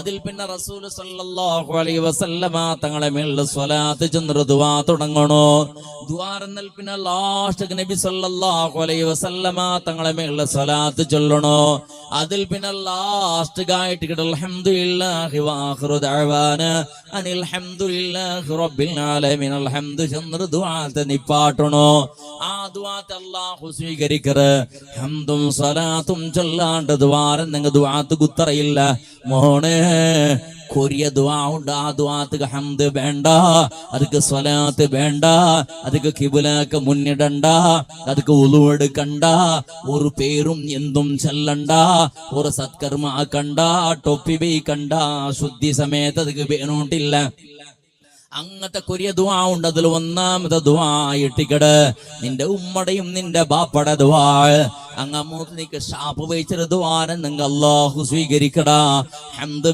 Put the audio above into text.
അതിൽ പിന്നെ റസൂൽ സല്ലല്ലാഹു അലൈഹി വസല്ലമ തങ്ങളെ മേൽ സ്വലാത്ത് ചൊല്ലി ദുആ തുടങ്ങണോ. ദുആ എന്നാൽ പിന്നെ ലാസ്റ്റ് നബി സല്ലല്ലാഹു അലൈഹി വസല്ലമ തങ്ങളെ മേൽ സ്വലാത്ത് ചൊല്ലണോ. അതിൽ പിന്നെ ലാസ്റ്റ് ആയിട്ട് അൽഹംദുലില്ലാഹി വആഖിറു ദഅവാന അനിൽ ഹംദുലില്ലാഹി റബ്ബിൽ ആലമീൻ അൽഹംദു ചൊല്ലി ദുആത്തെ നിപ്പാട്ടണോ. ആ ദുആത്തെ അല്ലാഹു സ്വീകരിക്കറ്. ഹംദും സ്വലാത്തും ചൊല്ലാണ്ട് ദുആരൻ നിങ്ങൾ ദുആത്ത് കുത്തറയില്ല മോനെ. കൊറിയ ദുആ ഉണ്ട്, ആ ദുആത്ത് ഹംദ് വേണ്ട, അതിക്ക് സ്വലാത്ത് വേണ്ട, അതിക്ക് കിബിലക്ക് മുന്നിടണ്ട, അതിക്ക് ഉളു എടുക്കണ്ട, ഒരു പേരും എന്തും ചെല്ലണ്ട, ഒരു സത്കർമ്മ ആക്കണ്ട, ടൊപ്പി ബേക്കണ്ട, ശുദ്ധി സമയത്ത് അതിക്ക് വേണോട്ടില്ല. അങ്ങനത്തെ കൊറിയ ദുആ ഉണ്ട്. അതിൽ ഒന്നാമത്തെ ദുആ ഇട്ടിക്കട് നിന്റെ ഉമ്മടയും നിന്റെ ബാപ്പടെ ദുആ. അങ്ങ് മൂത്ത് നിക്ക് ഷാപ്പ് വെച്ചൊരു ദുആനെ നിങ്ങൾ അല്ലാഹു സ്വീകരിക്കടാ. ഹംദ്